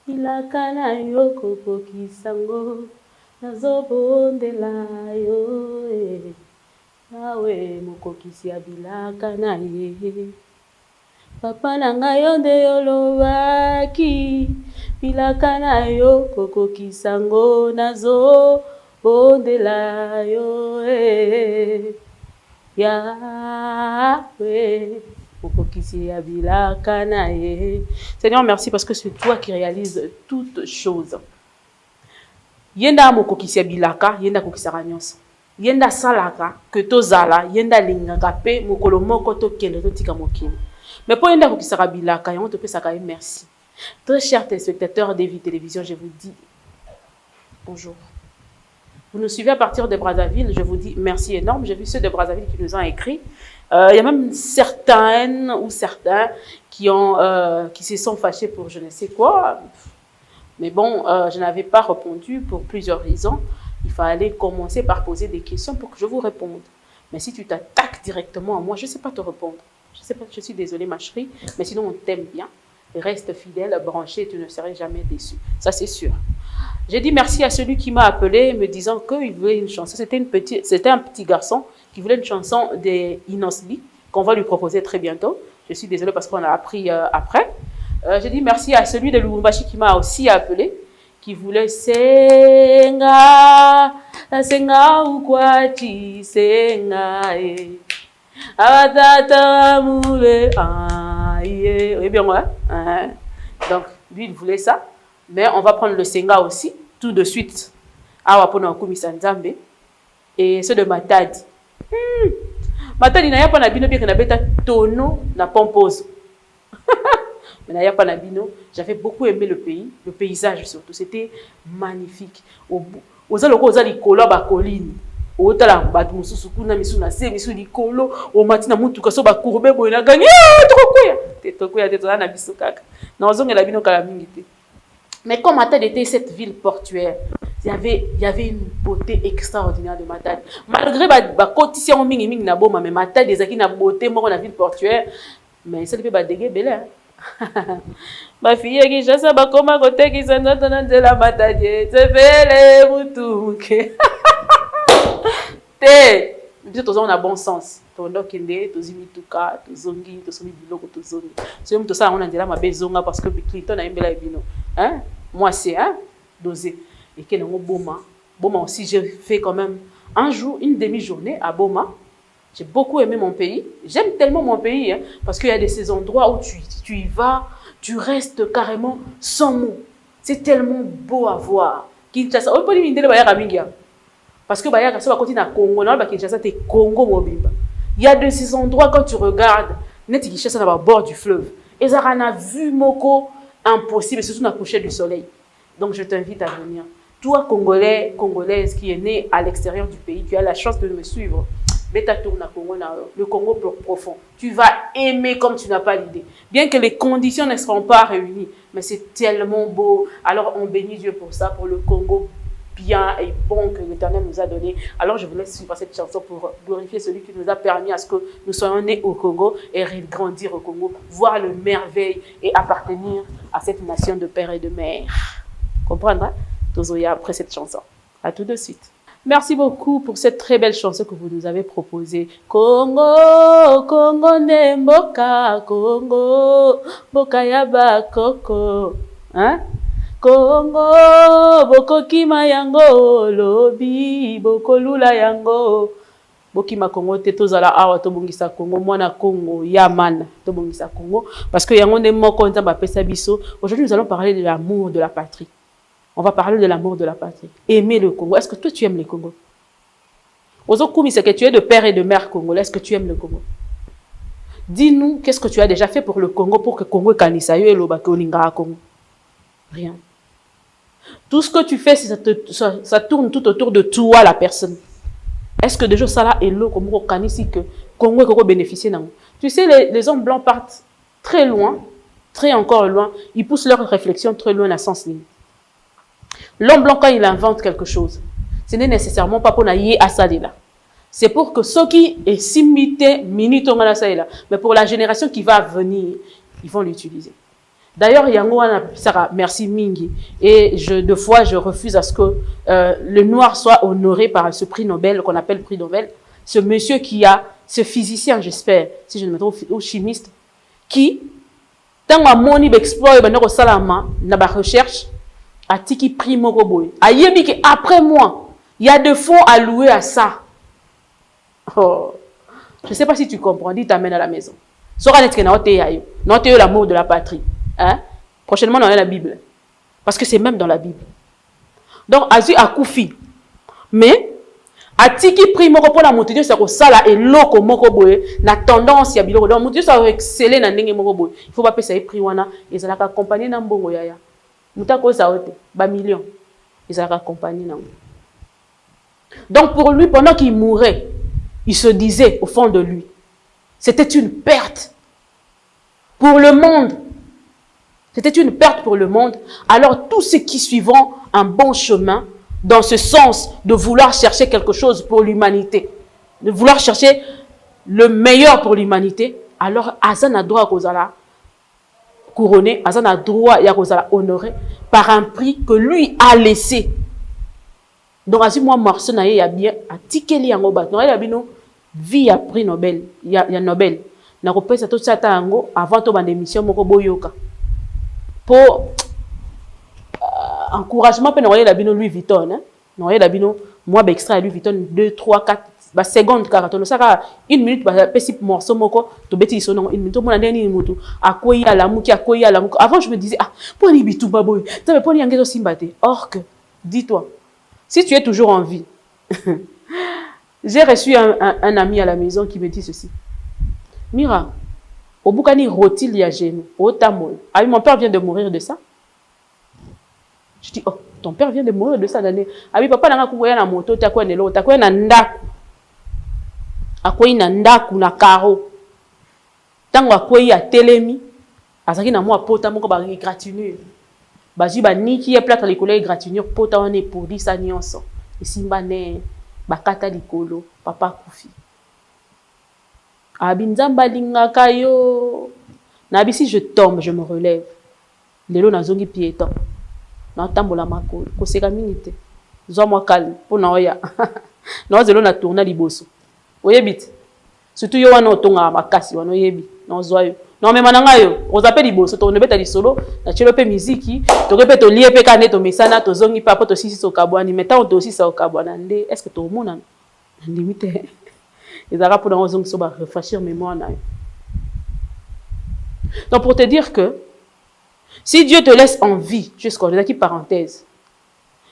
bilaka na yo kokokisa ngo nazobondela yo nawe mokokisi ya bilaka na ye papa na ngai yo nde yolobaki bilaka na yo kokokisa ngo nazobondela yo Yahweh Seigneur, merci parce que c'est toi qui réalises toutes choses. Yenda mokokisi ya bilaka, yenda kokisaka nyonso. Yenda salaka, que tozala, yenda lingaka pe mokolo moko to kende to tika mokili. Mais pour yenda kokisaka bilaka, yango to pesaka merci. Très chers téléspectateurs d'Evi Télévision, je vous dis bonjour. Vous nous suivez à partir de Brazzaville, je vous dis merci énorme. J'ai vu ceux de Brazzaville qui nous ont écrit. Il y a même certaines ou certains qui se sont fâchés pour je ne sais quoi. Mais bon, je n'avais pas répondu pour plusieurs raisons. Il fallait commencer par poser des questions pour que je vous réponde. Mais si tu t'attaques directement à moi, je ne sais pas te répondre. Je sais pas, je suis désolée ma chérie, mais sinon on t'aime bien. Reste fidèle, branché, tu ne serais jamais déçu. Ça c'est sûr. J'ai dit merci à celui qui m'a appelé me disant qu'il voulait une chanson. C'était un petit garçon qui voulait une chanson des Inosbi qu'on va lui proposer très bientôt. Je suis désolée parce qu'on a appris après. J'ai dit merci à celui de Lubumbashi qui m'a aussi appelé, qui voulait Senga, Senga ou quoi tu Senga, Avatata moule, oui bien ouais. Donc lui il voulait ça. Mais on va prendre le Senga aussi, tout de suite. Awa pona okumisa nzambe. Et ceux de Matadi. Matadi na yapa na bino bien que na beta tono na pompose. Mais na yapa na bino, j'avais beaucoup aimé le pays, le paysage surtout. C'était magnifique. Oza loko oza likolo ba colline. Otala batu mususu kuna misu na se misu likolo, o matina mutuka so ba courbe boye na gagné tokokuya. Tokokuya tetona na biso kaka. Na ozongela bino kala mingi te. Mais comme Matadi était cette ville portuaire, il y avait une beauté extraordinaire de Matadi. Malgré la cotition en mingi na boma, mais Matadi des aki na beauté mort la ville portuaire, mais ça ne peut pas déguer belle. Ma fille qui chasse ba koma côté qui s'en donne de la Matadi, c'est belle mutuke. Té, bien tous on a bon sens. Tondo kende, tozimi tuka, tozongi, tosomi biloko tozongi. C'est même tout ça on a dit là ma bezonga parce que Clinton a imbela bino. Hein? Moi c'est hein dosé et que non Boma aussi j'ai fait quand même un jour une demi-journée à Boma. J'ai beaucoup aimé mon pays, j'aime tellement mon pays hein, parce qu'il y a de ces endroits où tu y vas, tu restes carrément sans mots. C'est tellement beau à voir. Kinshasa on peut dire ba mingia parce que ba ça va continuer à Congo na ba Kinshasa te Congo mobimba. Il y a de ces endroits quand tu regardes net Kinshasa na bord du fleuve et ça a vu moko impossible, surtout dans le coucher du soleil. Donc je t'invite à venir. Toi, Congolais, Congolaise qui est né à l'extérieur du pays, qui a la chance de me suivre, le Congo profond. Tu vas aimer comme tu n'as pas l'idée. Bien que les conditions ne seront pas réunies, mais c'est tellement beau. Alors on bénit Dieu pour ça, pour le Congo bien et bon que l'Éternel nous a donné. Alors je vous laisse suivre cette chanson pour glorifier celui qui nous a permis à ce que nous soyons nés au Congo et grandir au Congo, voir le merveille et appartenir à cette nation de père et de mère. Comprendre? Tozoya après cette chanson. À tout de suite. Merci beaucoup pour cette très belle chanson que vous nous avez proposée. Congo, Congo Nemboka, Congo, Boka Yaba Koko. Hein? Congo, Boko Kima Yango, Lobi, Boko Lula Yango. Bokima Congo, Tetozala Awa, Tobongisa Congo, Mwana Congo, Yaman, Tobongisa Congo. Parce que Yango Nemoko, Nzamba Pesa Biso. Aujourd'hui, nous allons parler de l'amour de la patrie. On va parler de l'amour de la patrie. Aimer le Congo. Est-ce que toi, tu aimes le Congo? Ozokoumi, c'est que tu es de père et de mère congolais. Est-ce que tu aimes le Congo? Dis-nous, qu'est-ce que tu as déjà fait pour le Congo, pour que Congo Kanisayo et Lobake Olinga Congo? Rien. Tout ce que tu fais, ça tourne tout autour de toi, la personne. Est-ce que déjà ça là est l'eau comme Kanisi que Congo et Congo bénéficient? Tu sais, les hommes blancs partent très loin, très encore loin. Ils poussent leur réflexion très loin à sens limite. L'homme blanc, quand il invente quelque chose, ce n'est nécessairement pas pour naïe à ça là. C'est pour que ceux qui est simité, minute, mais pour la génération qui va venir, ils vont l'utiliser. D'ailleurs, yango wana Sarah, merci mingi. Et deux fois, je refuse à ce que le noir soit honoré par ce prix Nobel qu'on appelle prix Nobel. Ce monsieur qui a, ce physicien, j'espère, si je ne me trompe, ou chimiste, qui, tant à moni d'exploit, ben non salama, na ba recherche, a tiki prix mokoboy. A yebi que après moi, il y a de fonds alloués à ça. Oh, je ne sais pas si tu comprends. Dis t'amènes à la maison. Sora net que na l'amour de la patrie. Hein? Prochainement, on a la Bible. Parce que c'est même dans la Bible. Donc, Azu a Koufi. Mais, a tiki prix moko pour la montée de sa sala et loko moko boye, na tendance ya biloko. Donc, montée de sa exceller na nenge moko boye. Il faut pas payer ça prix wana. Et ça l'a accompagné na mbongo yaya. Mouta ko sa ote, ba million. Et ça l'a accompagné na. Donc, pour lui, pendant qu'il mourait, il se disait au fond de lui, c'était une perte pour le monde. C'était une perte pour le monde. Alors, tous ceux qui suivront un bon chemin, dans ce sens de vouloir chercher quelque chose pour l'humanité, de vouloir chercher le meilleur pour l'humanité, alors Azan a droit à Kozala couronné, Azan a droit à Kozala honoré par un prix que lui a laissé. Donc, Azim, moi, Marceau, il y a bien, à Tikeli en Obat, il y a bien, vie à prix Nobel, il y a Nobel. Na repose tout ça avant de ban émission moko boyoka. Pour encouragement pe noyer la bino Louis Vuitton hein. Noyer la bino moi extra Louis Vuitton 2 3 4 ba seconde car to saka 1 minute ba petit morceau moko to beti so non 1 minute mo na ndeni mutu akoyi ala muki akoyi ala muki. Avant je me disais ah pour ni bitu baboy ça me pour ni ngezo simbate. Or que dis-toi si tu es toujours en vie. J'ai reçu un ami à la maison qui me dit ceci. Mira, au Boukani rotil ya genou, au tamol. Ah, mon père vient de mourir de ça. Je dis, oh, ton père vient de mourir de ça d'année. Ah oui, papa n'a pas na moto, t'as quoi nelo, t'as quoi na ndaku. A quoi na ndaku na karo. Tango a quoi ya telemi. Azaki na moi pota moko ba gratinure. Baji ba niki e plata likolo gratinure pota wane pour di sa nyonso. E simba ne bakata likolo papa kufi. Abinzamba lingaka yo. Nabi si je tombe, je me relève. Lelo nazongi piéton. Na tambola makolo. Koseka minute. Zo moi calme pour na oya. Na zelo na tourna liboso. Oyebit. Surtout yo wana otonga makasi wana oyebi. Na zoyo. Na mema na ngayo, ozape liboso to nebeta lisolo, na chelo pe muziki, to repe to lié pe kané to mesana to zongi pa po to sisi so kabwani, meta on to sisi so kabwana ndé. Est-ce que to mona? Limite. Les Arabes pour réfléchir mémoire. Donc pour te dire que si Dieu te laisse en vie jusqu'au dernier parenthèse,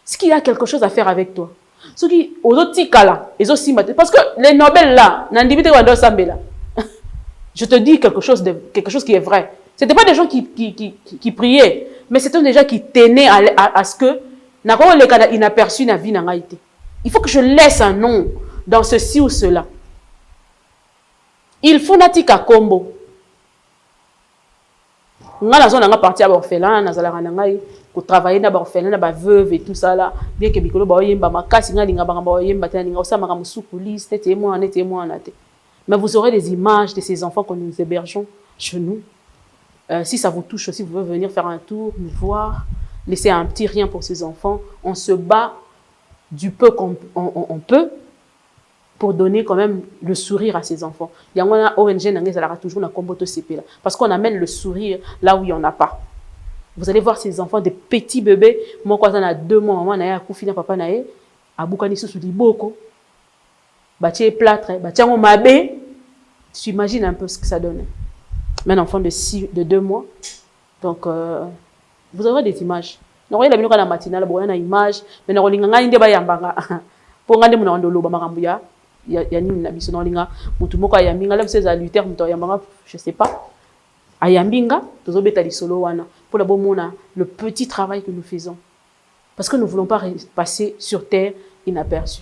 ce qu'il a quelque chose à faire avec toi. Ce qui aux autres cas aussi parce que les Nobel là, je te dis quelque chose qui est vrai. C'était pas des gens qui priaient, mais c'était des gens qui tenaient à ce que inaperçu na vie n'a été. Il faut que je laisse un nom dans ceci ou cela. Il faut natika combo. Nga la zone nga parti à orphelin, na zala nga ko travailler na orphelin na ba veuve et tout ça là. Bien que bikolo ba yemba makasi nga linga ba yemba tena linga osama ka musukuli, c'était moi na te. Mais vous aurez des images de ces enfants que nous hébergeons chez nous. Si ça vous touche aussi, vous pouvez venir faire un tour, nous voir, laisser un petit rien pour ces enfants. On se bat du peu qu'on peut pour donner quand même le sourire à ces enfants. Il y a un ONG n'a toujours un combo de CP là, parce qu'on amène le sourire là où il n'y en a pas. Vous allez voir ces enfants, des petits bébés. Moi, quand on a 2 mois, maman n'a pas papa n'a a boukani sous di boko, bâti plâtre, bâti en mabé. Tu imagines un peu ce que ça donne. Mais un enfant de 2 mois. Donc, vous aurez des images. Nous voyez la minute la matinale, vous voyez une image, mais nous voyons une image. Pour regarder mon andolo, il y a une abisso dans l'inga. Mutumoko ayambinga, là, c'est à Luther, je sais pas. Ayambinga, tous les bétails solo wana. Pour la bonne le petit travail que nous faisons. Parce que nous ne voulons pas passer sur terre inaperçu.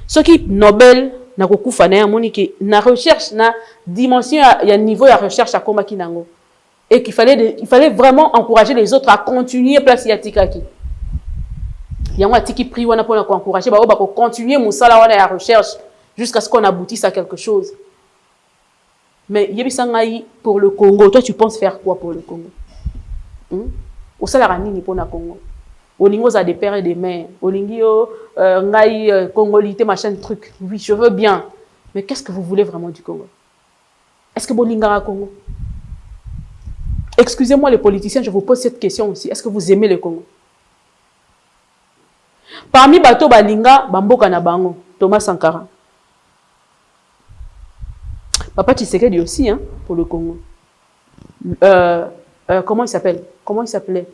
Ce qui est Nobel, na recherche, na dimension, il y a un niveau de recherche à combat kinango. Et qu'il fallait vraiment encourager les autres à continuer place yatikaki. Il y a un qui prie pour encourager, pour continuer mon salaire à la recherche jusqu'à ce qu'on aboutisse à quelque chose. Mais yebisangai pour le Congo, toi tu penses faire quoi pour le Congo? Au salaire nini pour le Congo? Olingo a des pères et des mères. Olingio ngai congolité machin truc. Oui, je veux bien. Mais qu'est-ce que vous voulez vraiment du Congo? Est-ce que bolingara Congo? Excusez-moi les politiciens, je vous pose cette question aussi. Est-ce que vous aimez le Congo? Parmi bato balinga bamboka na bango, Thomas Sankara. Papa Tshisekedi aussi, hein, pour le Congo. Comment il s'appelle? Comment il s'appelait?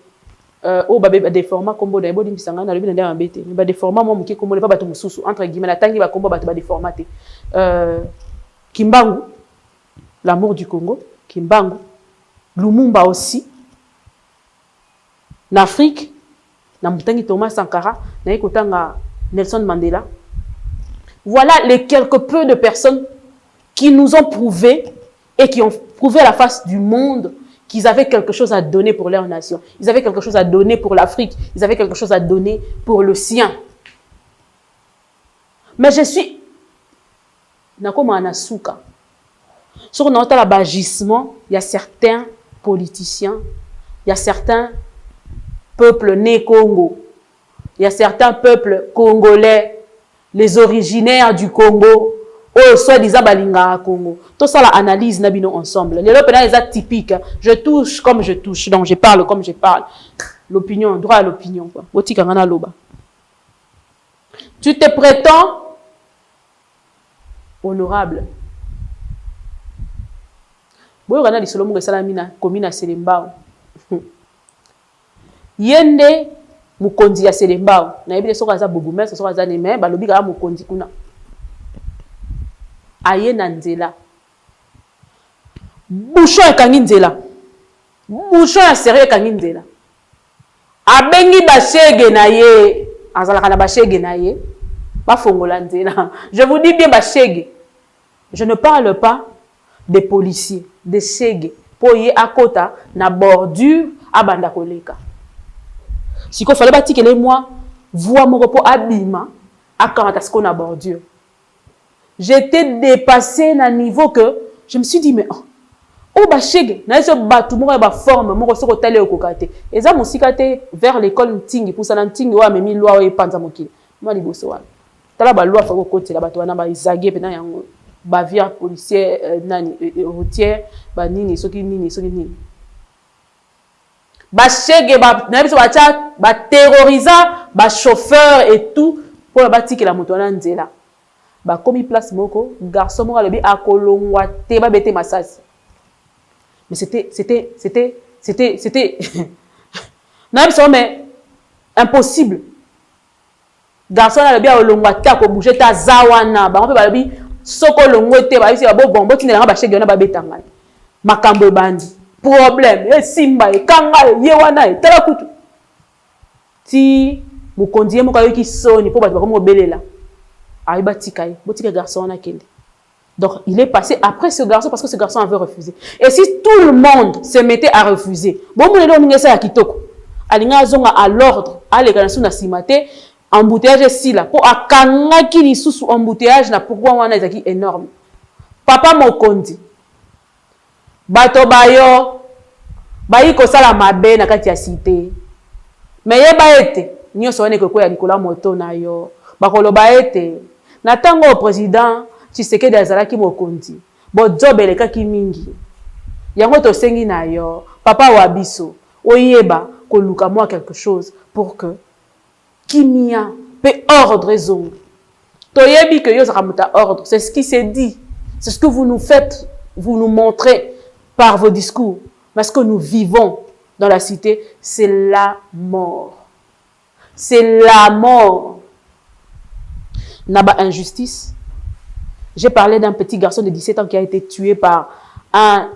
Oh, des formats combo d'Aibodi Misanga, n'a pas un bête. Mais des formats, moi, qui combo, pas bateau moussou, entre guillemets, la tangi va combo, des formats. Kimbangu, l'amour du Congo, Kimbangu, Lumumba aussi. L'Afrique, Namutangi Thomas Sankara, Naïkotanga Nelson Mandela. Voilà les quelques peu de personnes qui nous ont prouvé et qui ont prouvé à la face du monde qu'ils avaient quelque chose à donner pour leur nation. Ils avaient quelque chose à donner pour l'Afrique. Ils avaient quelque chose à donner pour le sien. Mais je suis... Nakoma Anasuka. Sur notre abagissement, il y a certains politiciens, il y a certains peuples nés Congo, il y a certains peuples congolais, les originaires du Congo, oh, soi-disant balinga Congo. Tout ça, la analyse nabino ensemble. Les lopena est typique. Je touche comme je touche. Donc, je parle comme je parle. L'opinion, droit à l'opinion. Tu te prétends honorable. Boyo gana di solomo salamina komina Selembao. Yende mukonzi ya Selembao. Na yebile soka za bourgmestre soka za neme balobi ga mukonzi kuna. Aye na nzela. Bouchon ekangi nzela. Bouchon ya sérieux ekangi nzela. Abengi bashege na ye. Azalaka na bashege na ye. Bafongola nzela. Je vous dis bien bashege. Je ne parle pas des policiers, des shege. Po ye akota na bordure abanda koleka. Si ko fallait batikele moi voix mon repos abima akanta ce qu'on a bordure. J'étais dépassé à un niveau que je me suis dit, mais oh, bashege, na yeso batu moko ba forme moko soko tale okokate. Eza musikate vers l'école ntingi pour ça ntingi wa memi loi e panza mokili. Moi liboso wana. Tala ba loi fa ko kotela batu wana ba izage pena yango ba via policier nani routière ba nini soki nini. Bashege ba na biso ba terrorisa ba chauffeur et tout pour batiki la moto na nzela. Ba komi place moko garçon moko alobi akolongwa te ba bete masasi. Mais c'était non mais impossible. Garçon alobi akolongwa te ko bouger ta zawana ba mpe balobi soko longwe te ba bisi ba bombo tinela ba shege na ba betanga. Makambo bandi problème e simba e kanga ye wana e tala kutu. Ti mukondiye moko ayoki soni po ba ko belela. Donc, il est passé après ce garçon parce que ce garçon avait refusé. Et si tout le monde se mettait à refuser, bon, on est à Kitoko. À l'ordre, à l'église, on a simate, embouteillage si là. Pour à Kanaki, ni sous embouteillage, là, pourquoi on a été énorme. Papa Mokondi. Bato Bayo. Bayi kosala mabe na kati ya cité. Mais ye baete. Nyo soane ko ya likola moto na yo. Bakolo baete. Na tango au président Tshisekedi azalaki mokonzi. Bo job elekaki mingi. Yango to sengi na yo. Papa wa biso. Oyeba koluka moi quelque chose pour que kimia pe ordre zone. Toyebi que yo zakamuta ordre. C'est ce qui s'est dit. C'est ce que vous nous faites, vous nous montrez par vos discours. Mais ce que nous vivons dans la cité, c'est la mort. C'est la mort. Naba injustice. J'ai parlé d'un petit garçon de 17 ans qui a été tué par un,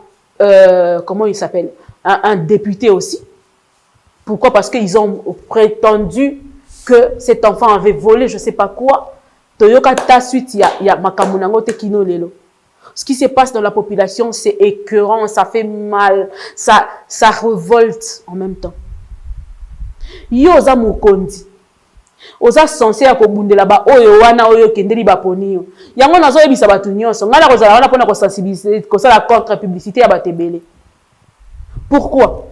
comment il s'appelle, un député aussi. Pourquoi? Parce qu'ils ont prétendu que cet enfant avait volé, je ne sais pas quoi. Toyoka ta suite, il y a Makamunango Tekino Lelo. Ce qui se passe dans la population, c'est écœurant, ça fait mal, ça révolte en même temps. Yoza Mukondi. oza censé ya kobundela ba oyo wana oyo kendeli ba ponio yango nazo yebisa batu nyonso ngala kozala wana pona ko sensibiliser ko sala contre publicité ya batebele. Pourquoi?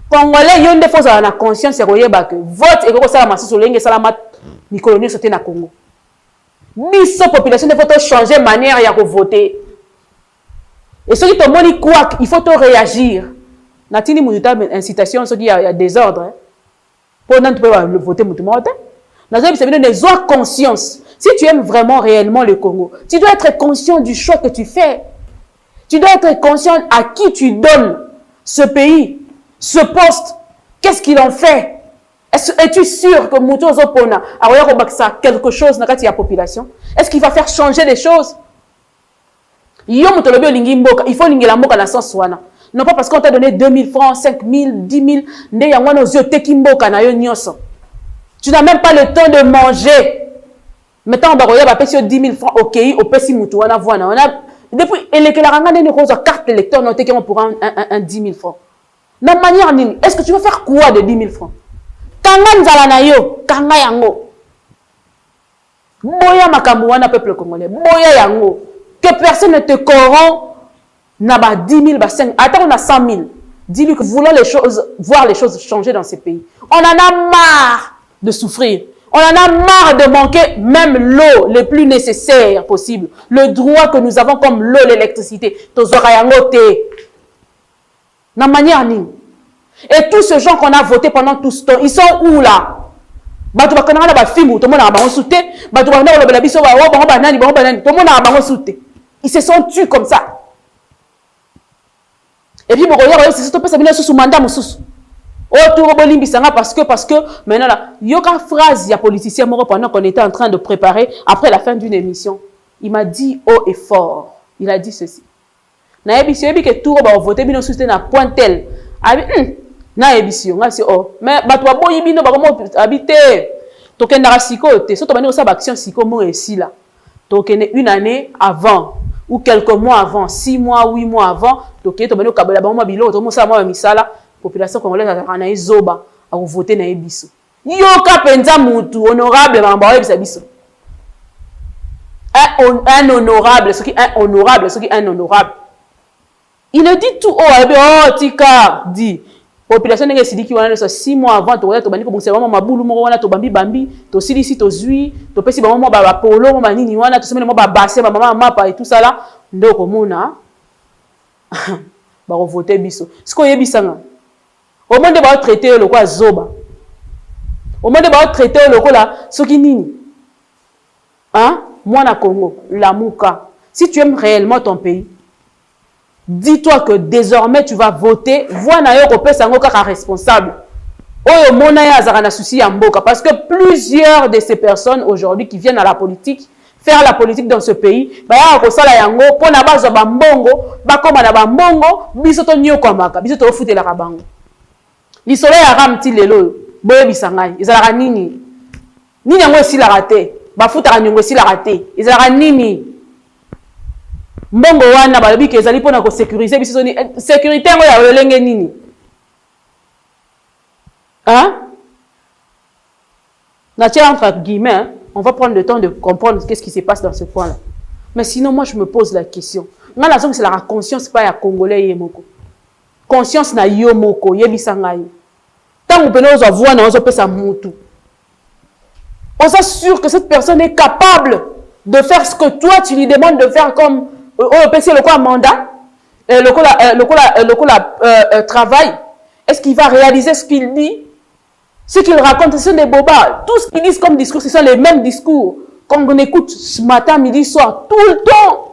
Congolais yonde faut avoir la conscience ya koyeba que vote et ko sala masusu lenge sala mat mikolo nyonso te na Congo. Biso population de faut changer manière ya ko voter. Et ceux qui te moni quoi, il faut te réagir. Natini mututa incitation ceux qui y a désordre. Hein? Pendant tu peux voter mututa. Sois conscience. Si tu aimes vraiment réellement le Congo, tu dois être conscient du choix que tu fais. Tu dois être conscient à qui tu donnes ce pays, ce poste. Qu'est-ce qu'il en fait? Es-tu sûr que Mouto Zopona a quelque chose dans la population? Est-ce qu'il va faire changer les choses? Il faut l'ingéla mboka na sens wana. Non pas parce qu'on t'a donné 2000 francs, 5000, 10 000, tu n'as même pas le temps de manger. Maintenant, on va payer 10 000 francs, ok, au Pessi Moutouana, voilà. Depuis, et les carte électeur, on a pour un 10 000 francs. De manière, est-ce que tu vas faire quoi de 10 000 francs? Kanga nzalanayo, kanga yango. Boya makamouana, peuple congolais. Boya yango. Que personne ne te corrompt. N'a pas 10 000, 5 attends, on a 100 000. Dis-lui que voulons les choses, voir les choses changer dans ces pays. On en a marre de souffrir. On en a marre de manquer même l'eau le plus nécessaire possible. Le droit que nous avons comme l'eau, l'électricité. Na manière ni. Et tous ces gens qu'on a votés pendant tout ce temps, ils sont où là? Ils se sont tués comme ça. Et puis, c'est surtout sous mandat. Parce que maintenant, il y a une phrase, il y a un politicien pendant qu'on était en train de préparer, après la fin d'une émission, il m'a dit haut et fort. Il a dit ceci. Na émission, il y a tout le monde voté, mais soutenu à point tel. Na émission, mais batwa boyi bino ba comment habiter. Token na siko te, so to bani osa action siko mo ici là. Token une année avant ou quelques mois avant, 6 mois, 8 mois avant, token to bani okabela ba mo bilo, to mo sa mo misala. Population congolaise a zoba à voter na ebiso. Yoka penza mutu honorable mamba ebisa biso. Un honorable, ce qui est honorable, ce qui est honorable. Il le dit tout haut, oh tika dit. Population n'est que qui wana 6 mois avant to to bani ko bonse vraiment mabulu mo wana to bambi to silisi to zui to pesi ba mo ba polo mo manini wana to semene mo ba bassin ba mama mapa et tout ça là ndoko mona ba voter biso. Ce ko yebisanga au monde va traiter le quoi zoba. Au monde va traiter le quoi là ce qui nini. Hein? Moi na Congo, la Mouka. Si tu aimes réellement ton pays, dis-toi que désormais tu vas voter, vois na yo ko pesa ngo kaka responsable. Oyo mona ya azara na souci ya mboka parce que plusieurs de ces personnes aujourd'hui qui viennent à la politique, faire la politique dans ce pays, ba ya ko sala yango pona bazo ba mbongo, ba koma na ba mbongo, biso to nyoko maka, biso to futela ka bango. Li soleil a ramti lelo boye bisangai ezalaka nini nini yango esi la raté ba futaka nyongo esi la raté ezalaka nini mbongo wana balobi ke ezali pona ko sécuriser biso ni sécurité ngo ya lolenge nini hein naturellement entre guillemets on va prendre le temps de comprendre qu'est-ce qui se passe dans ce point là mais sinon moi je me pose la question nga la zone c'est la conscience pas ya congolais yemoko conscience na yo moko yebisangai tant que nous avons na ozo pesa mutu on est sûr que cette personne est capable de faire ce que toi tu lui demandes de faire comme au PC le quoi mandat le quoi travail est-ce qu'il va réaliser ce qu'il dit ce qu'il raconte ce sont des bobas tout ce qu'ils disent comme discours ce sont les mêmes discours quand on écoute ce matin midi soir tout le temps.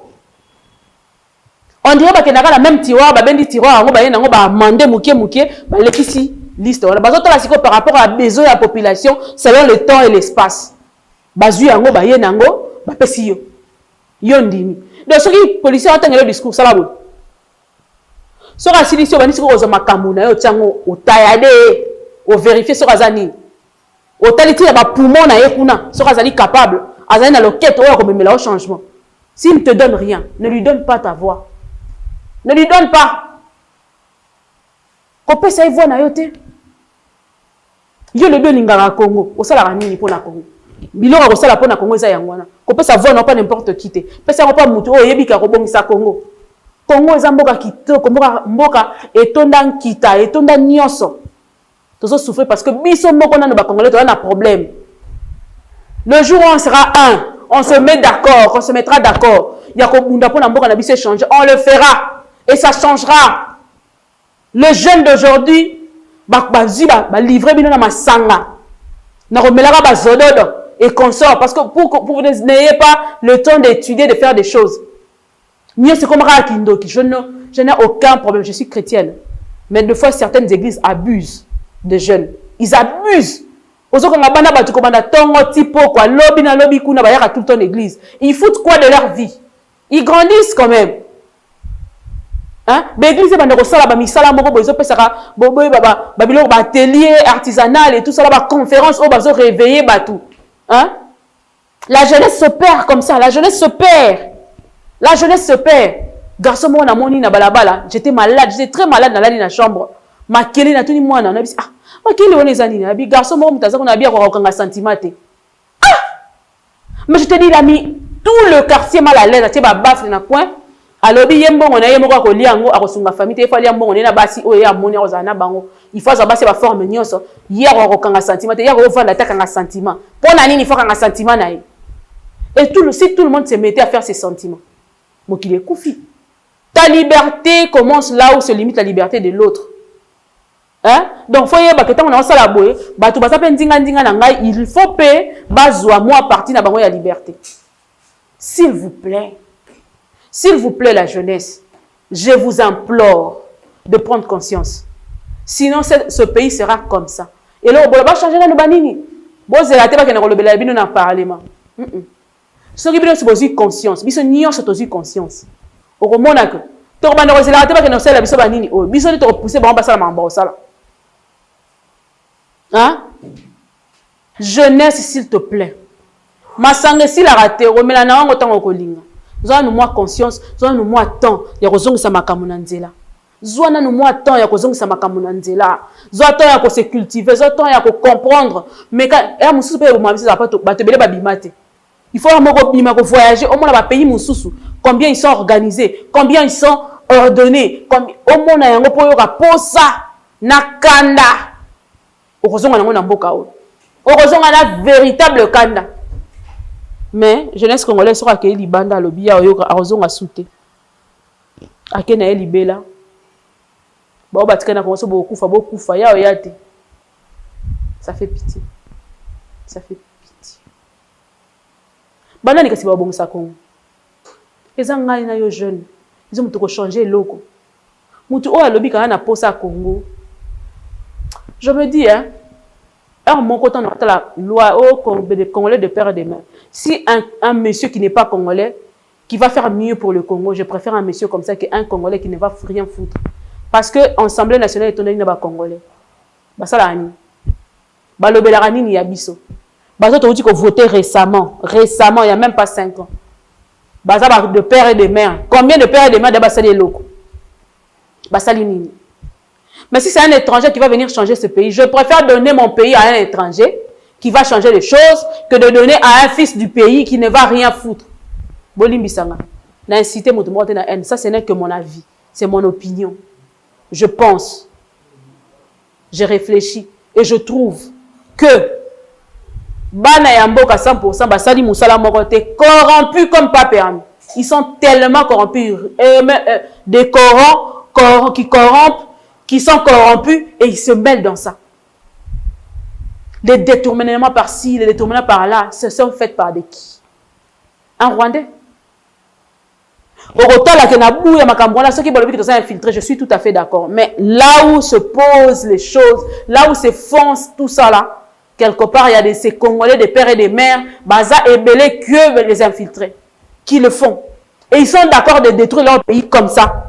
On dirait que la même tiroir, bendi tiroir, on va demander mouké, l'épici liste. On va par rapport à besoin de la population selon le temps et l'espace. Bazu yango ba ye nango ba pesi yo. Yondini. Donc ce qui policier entend le discours ça la bon. So ka silisio bani siko ozo makambu na yo tiango o tayade o vérifier so kazani. O taliti ya ba poumon na ye kuna so kazali capable azali na loquette o ko memela au changement. S'il ne te donne rien, ne lui donne pas ta voix. Ne lui donne pas. Qu'on peut ça y voir na yote. Yo le bien ngara Congo, au sala nini pour na Congo. Biloko ko sala pour na Congo eza yangwana. Ko pesa voix non pas n'importe qui te. Pesa pas mutu o yebika ko bongisa Congo. Congo eza mboka kitoko, mboka etonda nkita, etonda nyonso. Tozo souffrir parce que biso moko na ba Congolais to na problème. Le jour où on sera un, on se met d'accord, on se mettra d'accord. Il y a kobunda pour na mboka na biso changer, on le fera et ça changera. Le jeune d'aujourd'hui ba livrer bino na masanga. Na remelara ba zododo et consort parce que pour vous n'ayez pas le temps d'étudier, de faire des choses. Mieux c'est comme Rakindoki, je n'ai aucun problème, je suis chrétienne. Mais des fois certaines églises abusent de jeunes. Ils abusent. Ils foutent quoi de leur vie? Ils grandissent quand même. Hein? L'église est atelier artisanal et tout ça, conférence, réveiller tout. Hein? La jeunesse se perd comme ça, la jeunesse se perd. La jeunesse se perd. Garçon, moi, na balabala, j'étais malade, j'étais très malade dans la chambre. Ma kele na tuni mwana na bisi ah ma kele wona ezani na bi garçon mo mutaza kuna bia kwa kanga sentimate ah mais je te dis l'ami tout le quartier mal à l'aise tu ba bafle na point alobi yembongo na yemoko ko liango akosunga famille te fa liambongo na basi oyo ya moni ozana bango il faut za basi ba forme nyonso hier ko kanga sentimate hier ko vanda ta kanga sentiment pona nini faut kanga sentiment na et si tout le monde se mettait à faire ses sentiments mo qu'il est koufi ta liberté commence là où se limite la liberté de l'autre. Hein? Donc, il faut payer moi partie de la liberté. S'il vous plaît, la jeunesse, je vous implore de prendre conscience. Sinon, ce pays sera comme ça. Et là, on va changer la banini. Bon, c'est la tête qui est dans le parlement. Ce qui est aussi conscience. Biso nion c'est aussi conscience. Au Monaco, tu vas nous la tête qui est dans le biso banini. Oh, biso tu repousser bon ça la mambo ça là. Hein? Jeunesse, s'il te plaît. Ma sangue, si la raté, remets la autant au colinga. Nous moi conscience, nous moi temps, ya kozongi sa makamunanzela. Zwana nous moi temps, ya kozongi sa makamunanzela. Zwa temps ya ko se cultiver, zwa temps ya ko comprendre. Mais quand ya mususu pe ma bisa pas ba te bele ba bimate. Il faut moko bima ko voyager au moins ba pays mususu. Combien ils sont organisés, combien ils sont ordonnés, combien au moins na yango po yo ka posa nakanda. Heureusement, on a un véritable kanda. Mais jeunesse congolaise sera accueillie libanda le bia oyo arozon a souté. Akena libela. Ba batikana commence beaucoup fa ya oyate. Ça fait pitié. Ça fait pitié. Bana ni kasi ba bongisa Congo. Ezanga na yo jeune. Ils ont tout changer loko. Mutu o alobi kana na posa Congo. Je me dis, hein, mon côté, on a la loi des Congolais de père et de mère. Si un monsieur qui n'est pas congolais, qui va faire mieux pour le Congo, je préfère un monsieur comme ça qu'un Congolais qui ne va rien foutre. Parce que l'Assemblée nationale est tournée dans Congolais. Ça la ni. Le Belarani ni yabiso. Tu dit qu'on votait récemment, il n'y a même pas 5 ans. De père et de mère. Combien de pères et de mères de Bassali locaux? Bassali nini. Mais si c'est un étranger qui va venir changer ce pays, je préfère donner mon pays à un étranger qui va changer les choses que de donner à un fils du pays qui ne va rien foutre. Bolimbisanga. N'a incité mon monde na haine. Ça, ce n'est que mon avis. C'est mon opinion. Je pense. Je réfléchis. Et je trouve que Bana Yamboka 100%, Basali Moussala Morote, corrompus comme pas permis. Ils sont tellement corrompus. Des corrompus qui corrompent, qui sont corrompus et ils se mêlent dans ça. Les détournements par-ci, les détournements par-là, ce sont faits par des qui? Un Rwandais. Je suis tout à fait d'accord. Mais là où se posent les choses, là où se fonce tout ça là, quelque part, il y a ces Congolais, des pères et des mères, Baza et Belé, que les infiltrés, qui le font. Et ils sont d'accord de détruire leur pays comme ça.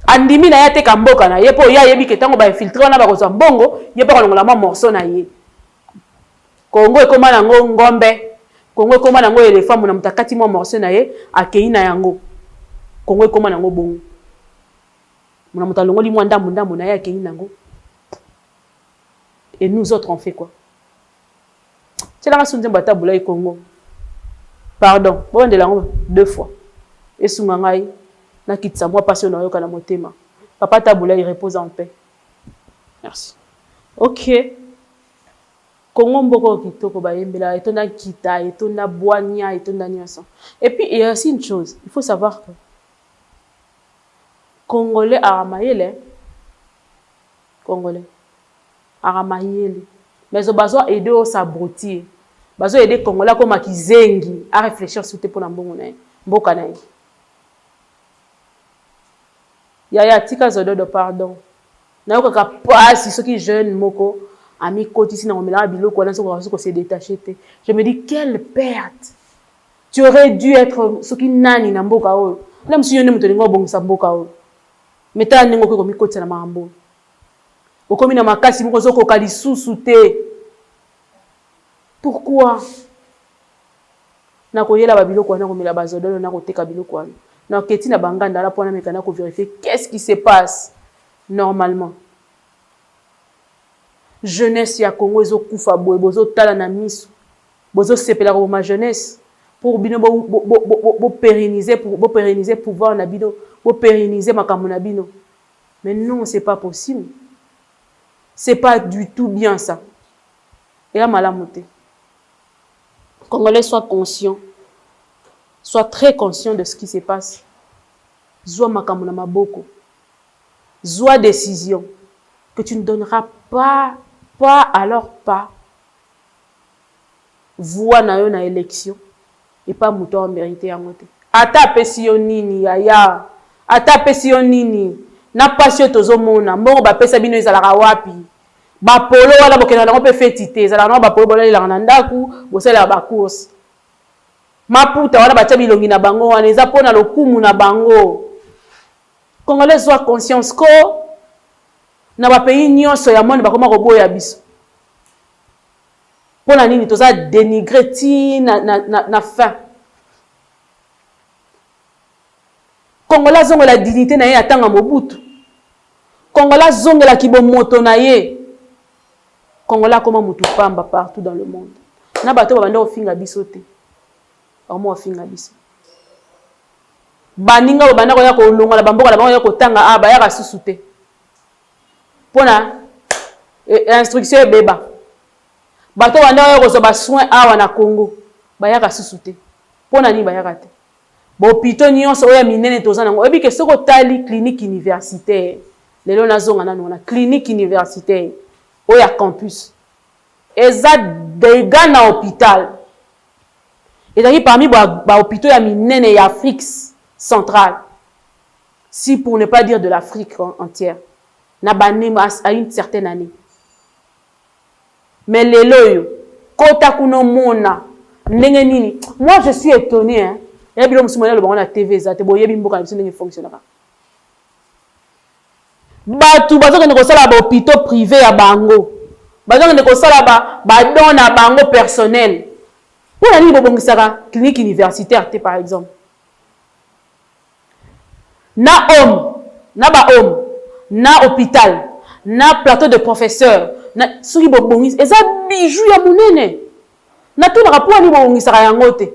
Andimi na yate kamboka na yepo ya yebi ketango ba infiltré na ba kozwa mbongo yepo kolongola ma morceau na ye Congo ekoma nango ngombe Congo ekoma nango éléphant na mutakati mo morceau na ye akei na yango Congo ekoma nango bongo muna mutalongoli mwa ndambu na ye akei nango Et nous autres, on fait quoi? C'est la raison de Bataboula et Congo. Pardon, bon de la 2 fois. Et Sungangai, na kitsa moi passion na yoka na motema. Papa Taboula il repose en paix. Merci. OK. Congo mboko kitoko ba yembela etonda kita, etonda boania, etonda nyonso. Et puis il y a aussi une chose, il faut savoir que Congolais aramayele Congolais aramayele mais au besoin aider au s'abrutir. Bazo aider Congolais comme akizengi à réfléchir sur te pour mbongo na mboka na. Yaya tika zodo de pardon. Na yoka ka passe ceux qui jeune moko ami koti si na omela biloko na so ko se détacher te. Je me dis quelle perte. Tu aurais dû être ceux qui nani na mboka o. Na msiyo ne mutolingo bongisa mboka o. Meta ningo ko mi koti na mambo. Okomi na makasi moko zo ko kalisusu te. Pourquoi? Na koyela ba biloko na komela bazodolo na koteka biloko wana. Na keti na banganda la pona mekana ko vérifier qu'est-ce qui se passe normalement. Jeunesse ya Congo ezo kufa boye bozo tala na miso. Bozo sepela ko ma jeunesse pour bino bo pérenniser pouvoir na bino, bo pérenniser makambo na bino. Mais non, c'est pas possible. C'est pas du tout bien ça. Et là malamoté. Congolais soient conscients. Sois très conscient de ce qui se passe. Zoa makambo na maboko. Zoa décision que tu ne donneras pas voix na yo na élection et pas muto en mérité en côté. Ata pesi yo nini yaya. Ata pesi yo nini. Na passion tozo mona. Mbongo ba pesa bino ezalaka wapi. Ba polo wala bokena na pe fetité. Ezalaka ba polo bola ilanga na ndaku, bosela ba course. Maputa wana batia bilongi na bango wana eza pona lokumu na bango. Congolais soient conscience ko na ba pays nyonso ya monde bakoma koboya biso. Pona nini toza dénigrer ti na fin. Congolais zongo la dignité na ye atanga Mobutu. Congolais zongo la kibomoto na ye. Congolais koma mutu pamba partout dans le monde. Na bato babanda ofinga biso te. Omo ofinga biso. Baninga babanda ko ya ko longa la bamboka la bango ya ko tanga aba ya kasusu te. Pona instruction beba. Bato banda ya ko so ba soin awa na Congo. Ba ya kasusu te. Pona ni ba ya kate. Bo pito nyonso oya minene tozana ngo. Ebi ke soko tali clinique universitaire. Lelo nazonga na nona clinique universitaire. Oya campus. Eza dega na hôpital. Et d'ailleurs parmi ba hôpitaux ya minene ya Afrique centrale. Si pour ne pas dire de l'Afrique entière. Na bané à une certaine année. Mais lelo kota kuno mona ndenge nini. Moi je suis étonné hein. Et bien le bon la TV ça te boye bimboka biso ndenge fonctionnera. Batu bazo ne ko sala ba hôpitaux privés ya bango. Bazo ne ko sala ba don na bango personnel. Pour la libre bongisaka clinique universitaire par exemple. Na homme, na ba homme, na hôpital, na plateau de professeur, na soki bongis eza bijou ya munene. Na tout rapport ni bongisaka yango te.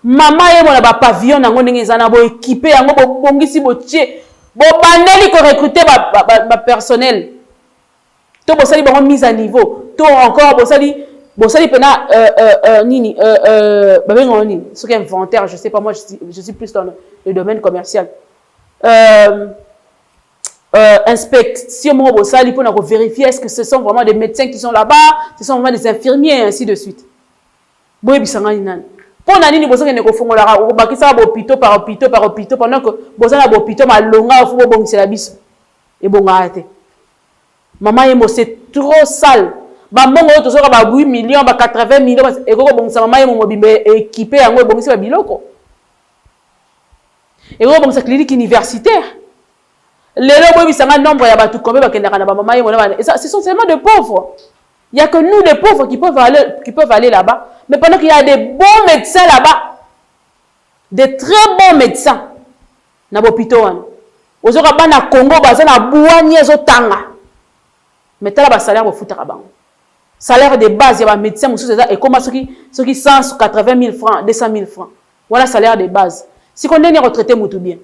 Mama ye mona ba pavillon nango ndenge eza na bo équipé yango bongisi bo tie. Bo bandeli ko recruter ba personnel. To bo sali ba mise à niveau. To encore bo sali pena nini babengo nini ce qui est inventaire je sais pas moi je suis plus dans le domaine commercial inspection mo bo sali pona ko vérifier est-ce que ce sont vraiment des médecins qui sont là-bas, ce sont vraiment des infirmiers et ainsi de suite. Boye bisanga ni nani pona nini bo sokene ko fongola ko bakisa ba hôpital par hôpital pendant que bo sala ba hôpital malonga fo bo bongisa biso et bonga ate maman yemo c'est trop sale. Bambongo to soka ba 8 millions ba 80 millions et ko bongisa mama yemo mobimbe équipé yango bongisa ba biloko. Et ko bongisa clinique universitaire. Lelo boy bisanga nombre ya batu combien ba kendaka na ba mama yemo na ce sont seulement des pauvres. Il y a que nous les pauvres qui peuvent aller là-bas, mais pendant qu'il y a des bons médecins là-bas. Des très bons médecins na hôpital wana. Ozoka ba na Congo baza na buani ezotanga. Mais tala ba salaire bo futaka bango. Salaire de base, il y a un médecin, et comment ceux qui 180 000 francs, 200 000 francs. Voilà le salaire de base. Si on est retraité, tout bien.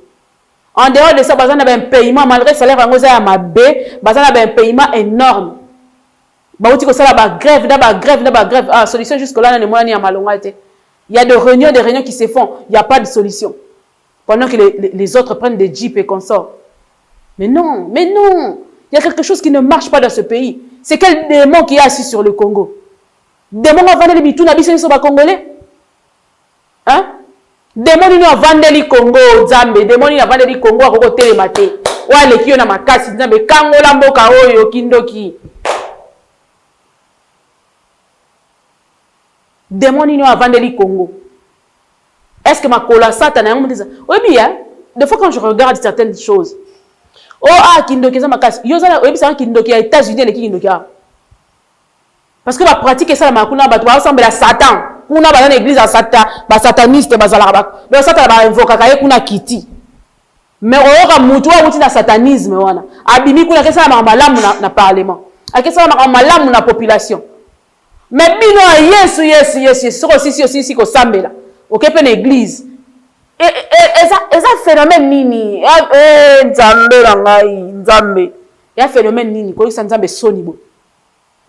En dehors de ça, on a un paiement, malgré le salaire, on a un paiement énorme. Il grève. Ah, solution jusque-là, il y a des réunions qui se font. Il n'y a pas de solution. Pendant que les autres prennent des jeeps et qu'on sort. Mais non. Il y a quelque chose qui ne marche pas dans ce pays. C'est quel démon qui est assis sur le Congo? Démon va vendre les bitous, n'habitez pas Congolais? Hein? Démon va vendre les Congo, Zambé. Démon va vendre les Congo à côté de Maté. Ouah, les qui ont ma casse, Zambé. Kangola mboka oyo kindoki. Démon va vendre les Congo. Est-ce que ma colassate a un dit ça? Oui, bien. Des fois, quand je regarde certaines choses, oh, kindoki, ça ma casse. Yozala, oui, c'est un kindoki, aux États-Unis, les kindoki. Parce que la pratique, ça, la makuna, tu vas ressembler à Satan. Kuna, dans l'église, à Satan, sataniste, bazalaba. Le Satan, va invoquer, kuna kiti. Mais, on aura moutoua, ou na satanisme, wana. Abimi, kuna, qu'est-ce que ça, malamu na parlement. Qu'est-ce que ça, malamu na population. Mais, bino, yes, aussi, ko sambela. Ok, pe l'église. Et ça phénomène nini. Nzambe langai, nzambe. Il y a phénomène nini, ko isa nzambe sonibo.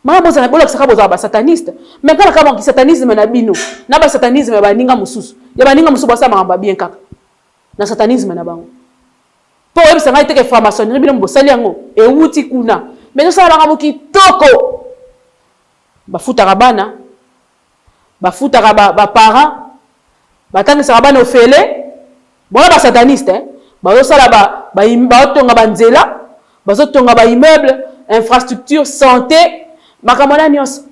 Mama boza na bola kisaka boza ba sataniste. Mais quand kama ki satanisme na bino, na ba satanisme ba ninga mususu. Ya ba ninga mususu ba sa mamba bien kaka. Na satanisme na bango. Po ebisa ngai teke franc-maçonnerie bino mbosali yango e wuti kuna. Mais ça la ngamo kitoko. Ba futaka bana. Ba futaka ba parents. Batangisa bana ofele. Bona ba sataniste hein. Ba sala ba tonga banzela, ba tonga ba immeuble, infrastructure, santé. Makamona nyos.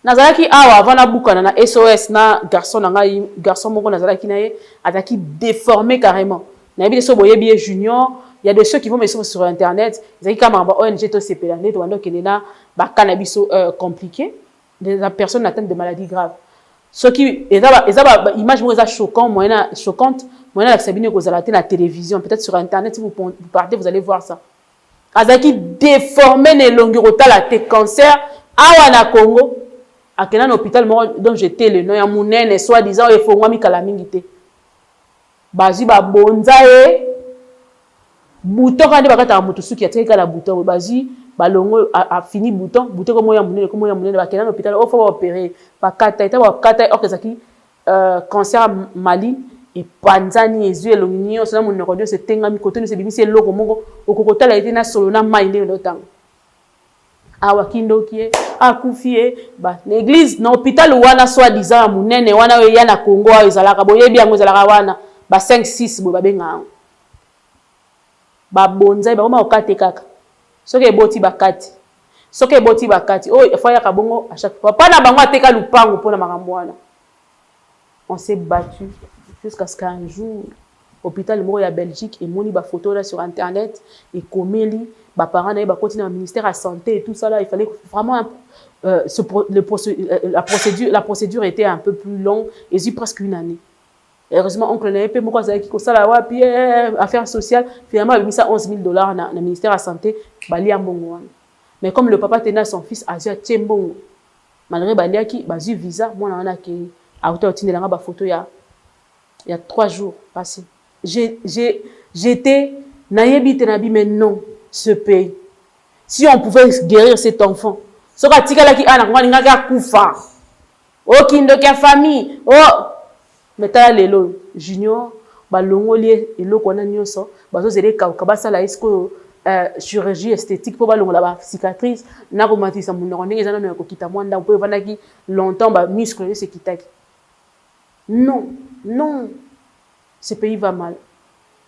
Nazalaki awa avant na bukana na SOS na garçon moko nazalaki na ye ataki déformé carrément. Na yebi so boye bien junior, il y a des ceux qui vont me suivre sur internet, ils comme ONG to CPLA net wando kenena ba cannabis compliqué, des personnes atteintes de maladies graves. Ceux qui ezaba image mo choquante, moyena la sabine ko zalate na télévision, peut-être sur internet si vous partez vous allez voir ça. Azaki déformé ne longirota la té cancer awa na Congo akena na hôpital dont j'étais le nom ya munene soi-disant e fongwa mikala mingi te bazi ba bonza e bouton quand bakata mutu suki ya tika la bouton bazi balongo a fini bouton ko moya munene bakena na hôpital o faut opérer bakata eta bakata okezaki cancer maligne et panzani ezu elonginyo sona mon neurone se tenga mi koto ni se bimisi eloko moko okokota la été na solo na mai nde ndotango awa kindokie akufie ba l'église na hôpital wana soi-disant munene wana we ya na Congo ezalaka boyebi yango ezalaka wana ba 5 6 bo babenga ba bonza ba koma okate kaka soki eboti bakati oh fa ya kabongo à chaque fois pas na bango ateka lupango pona makambo wana on s'est battu jusqu'à ce qu'un jour hôpital moko ya Belgique et moni ba photo là sur internet et komeli ba parents na ba continuer au ministère de la santé et tout ça là il fallait vraiment la procédure était un peu plus longue et c'est presque une année. Heureusement oncle na pe moko azaki ko sala wa puis affaires sociales finalement il a mis ça $11 000 na ministère de la santé bali ambongo wana. Mais comme le papa tenait son fils Azia Tchembongo malgré baliaki bazu visa moi na ki a auto tinela ba photo il y a 3 jours passés. J'étais naïbi tenabi, mais non, ce pays. Si on pouvait guérir cet enfant, ce que qui a n'a koufa. Oh kindokia famille. Oh mais t'as lelo junior balongo lié elo kona nyoso bazo zele ka kabasa la esko chirurgie esthétique pour balongo la cicatrice na romatisa mon neurone ezana na ko kita mwanda on peut vanaki longtemps ba muscle se kitaki. Non, ce pays va mal.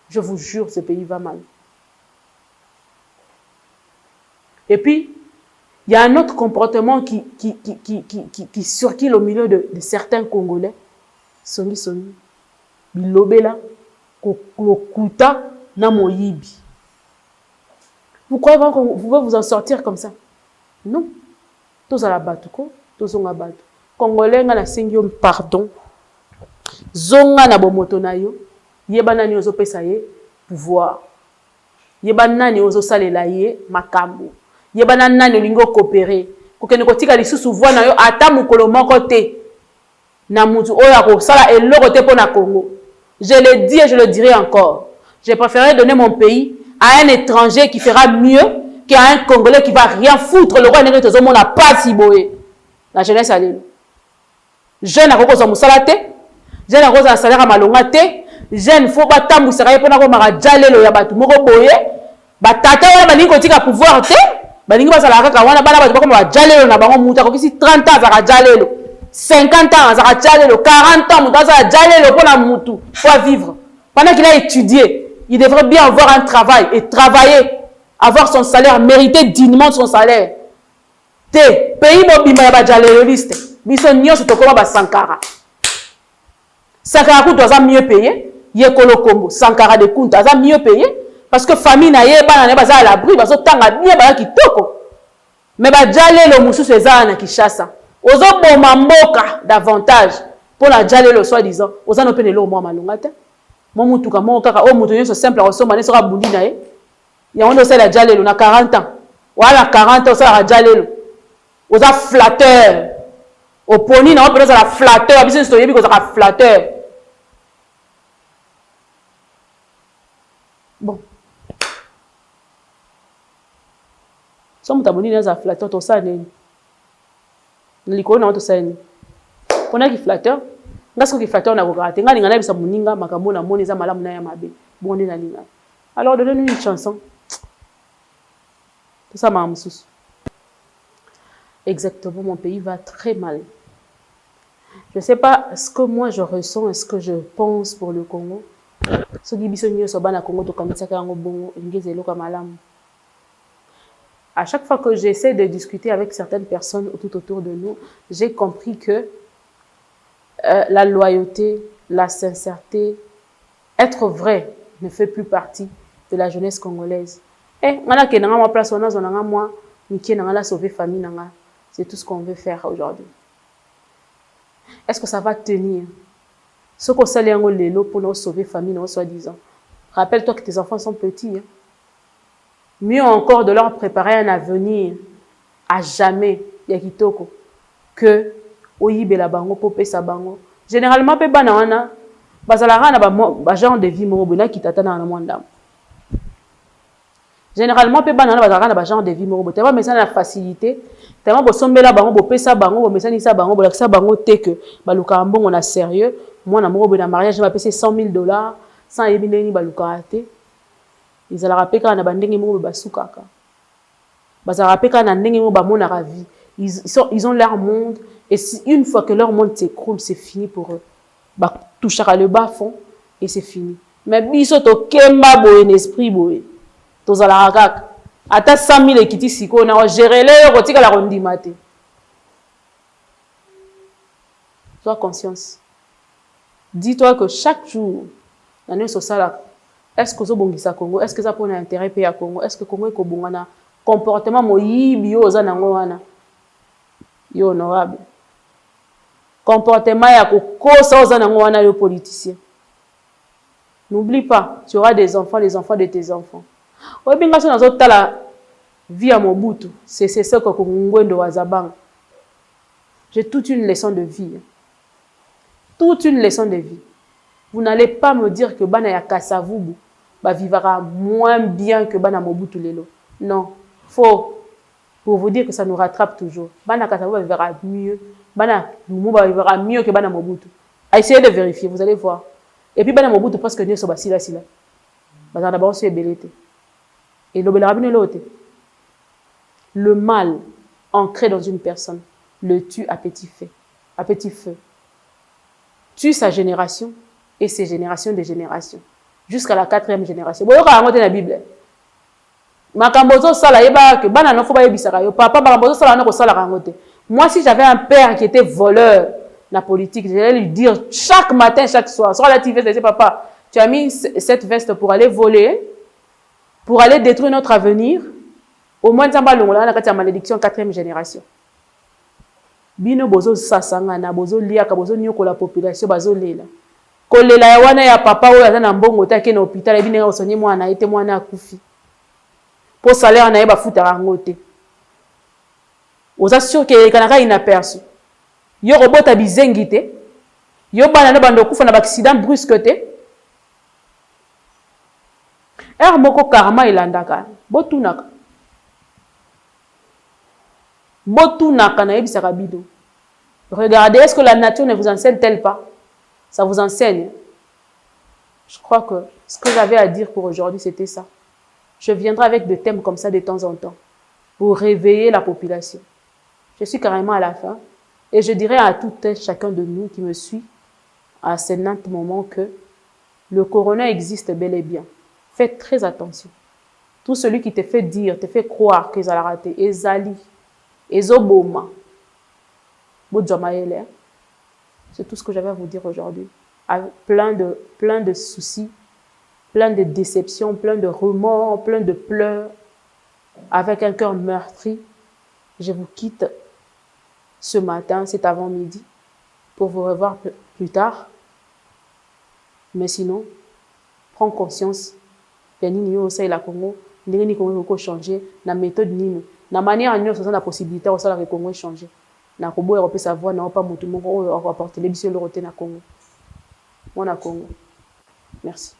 Je vous jure, ce pays va mal. Et puis, il y a un autre comportement qui circule au milieu de certains Congolais. Songi. Bilobela, kokuta, na moyibi. Vous croyez que vous pouvez vous en sortir comme ça? Non. Tous à la batuko, tous on a battu. Congolais, on a singyo pardon. Zonga na bomoto na yo yeba nani ozo pesa ye pouvoir yeba nani ozo salela ye makambo yeba nani olingo coopérer kokende kotika lisusu voix na yo ata mukolo moko te na mutu oya ko sala eloko te pona Congo. Je le dis et je le dirai encore. J'ai préféré donner mon pays à un étranger qui fera mieux qu'à un Congolais qui va rien foutre. Le roi n'est pas tout le monde n'a pas si boé. La jeunesse a dit. Jeune a cause de musalate. Jeune a cause de salaire à malongate. Jeune faut pas tambu sera pour n'avoir marajale le yabatu moko boye. Batata wana balingi kotika pouvoir te. Balingi basala kaka wana bana batu bakoma bajale na bango muta ko kisi 30 ans za jale 50 ans za jale 40 ans muta za jale pour la mutu pour vivre. Pendant qu'il a étudié, il devrait bien avoir un travail et travailler, avoir son salaire, mériter dignement son salaire. Te pays mobimba ba jale liste. Biso nyonso tokoma ba Sankara. Sankara doit mieux payer. Yekolo Kombo, Sankara de Kunta, a mieux payé parce que famille na yeba na baza à l'abri, bazo tanga bien ba kitoko. Mais ba jale lo musu seza na Kishasa. Ozo boma mboka davantage pour la jale lo soi-disant. Oza no penelo mo malonga te. Mo mutu ka mo kaka o mutu nyo simple o soma ne sera bundi na ye. Ya on sait la jale lo na 40 ans. Wala 40 ans ça la jale lo. Oza flatteur. Au poni na on peut la flatteur, biso stoye bi ko za flatteur. Bon. Si on t'abonne dans un flatteur, tu sais, l'icône on te sait. On a qui flatteur, parce que flatteur n'a pas raté. Nga n'ingana bisa muninga makambo na moni za malamu na ya mabe. Bon na linga. Alors donne-nous une chanson. C'est ça ma moussous. Exactement, mon pays va très mal. Je ne sais pas ce que moi je ressens et ce que je pense pour le Congo. À chaque fois que j'essaie de discuter avec certaines personnes tout autour de nous, j'ai compris que la loyauté, la sincérité, être vrai ne fait plus partie de la jeunesse congolaise. C'est tout ce qu'on veut faire aujourd'hui. Est-ce que ça va tenir? Ce qu'on sait pour nous sauver famille, soi-disant. Rappelle-toi que tes enfants sont petits. Hein. Mieux encore de leur préparer un avenir à jamais, yakitoko, que oyibe la bango popé sa bango. Généralement, pe banawana, bazalara na ba genre de vie mo bona kitata na mwandam. Généralement, pe banawana bazalara na ba genre de vie mo bona. Tellement mais ça la facilité, tellement bo sombela bango bo pesa bango bo mesani sa bango bo lakisa bango te que baluka mbongo na sérieux. Moi, na moro na mariage, je vais payer $100,000, sans yebineni balukate. Ils allaient rappeler quand na bandenge mo basukaka. Baza rappeler quand na ndenge mo ba mona ravi. Ils ont leur monde et une fois que leur monde s'écroule, c'est fini pour eux. Ba touchera le bas fond et c'est fini. Mais biso to kemba boye esprit boye. To zala rakak. Ata 100,000 ekiti siko na gérer le kotika la rondimate. Sois conscience. Dis-toi que chaque jour, est-ce que ça bongisa Congo? Est-ce que ça pour un intérêt pays à Congo? Est-ce que Congo est un comportement moyibi yo honorable? Comportement ya kokosa oza nango wana yo politicien. N'oublie pas, tu auras des enfants, les enfants de tes enfants. Obinga so nazo tala vie à Mobutu, c'est ce que Kongwendo wazabang. J'ai toute une leçon de vie. Toute une leçon de vie. Vous n'allez pas me dire que Bana ya Kasavubu vivra moins bien que Bana Mobutu Lelo. Non. Faux. Pour vous dire que ça nous rattrape toujours. Bana Kasavubu vivra mieux. Bana Mobutu vivra mieux que Bana Mobutu. Essayez de vérifier, vous allez voir. Et puis Bana Mobutu parce que nous sommes sila. Bana d'abord c'est belité. Et le mal ancré dans une personne le tue à petit feu. Tue sa génération et ses générations de générations. Jusqu'à la 4e génération. Vous voyez la Bible. Moi, si j'avais un père qui était voleur, la politique, j'allais lui dire chaque matin, chaque soir, sur la TV, je disais, papa, tu as mis cette veste pour aller voler, pour aller détruire notre avenir. Au moins, tu as la malédiction 4e génération. Bino bozo sasangana bozo liaka bozo nyoko la population bazo lela kolela ya wana ya papa oyo azana mbongo take na hôpital ebine nga osonye mwana ete mwana akufi po salaire na ye bafuta rango te oza sûr que kanaka inaperçu yo robota bizengi te yo bana na bando kufa na accident brusque te moko karma elandaka botunaka na yebisaka bino. Regardez, est-ce que la nature ne vous enseigne-t-elle pas? Ça vous enseigne. Je crois que ce que j'avais à dire pour aujourd'hui, c'était ça. Je viendrai avec des thèmes comme ça de temps en temps pour réveiller la population. Je suis carrément à la fin et je dirais à tout un chacun de nous qui me suit à ce moment que le corona existe bel et bien. Faites très attention. Tout celui qui te fait dire, te fait croire qu'ils allaient rater, ezali, ezoboma, c'est tout ce que j'avais à vous dire aujourd'hui. Plein de soucis, plein de déceptions, plein de remords, plein de pleurs, avec un cœur meurtri. Je vous quitte ce matin, cet avant-midi, pour vous revoir plus tard. Mais sinon, prends conscience. Nini yo ça la Congo, ndenge Congo ko changer na méthode nini, na manière nini ça la possibilité au ça la Congo changer. Na kobo européen savoir na pas mutu moko apporter les biso le roté na Congo. Mon Congo. Merci.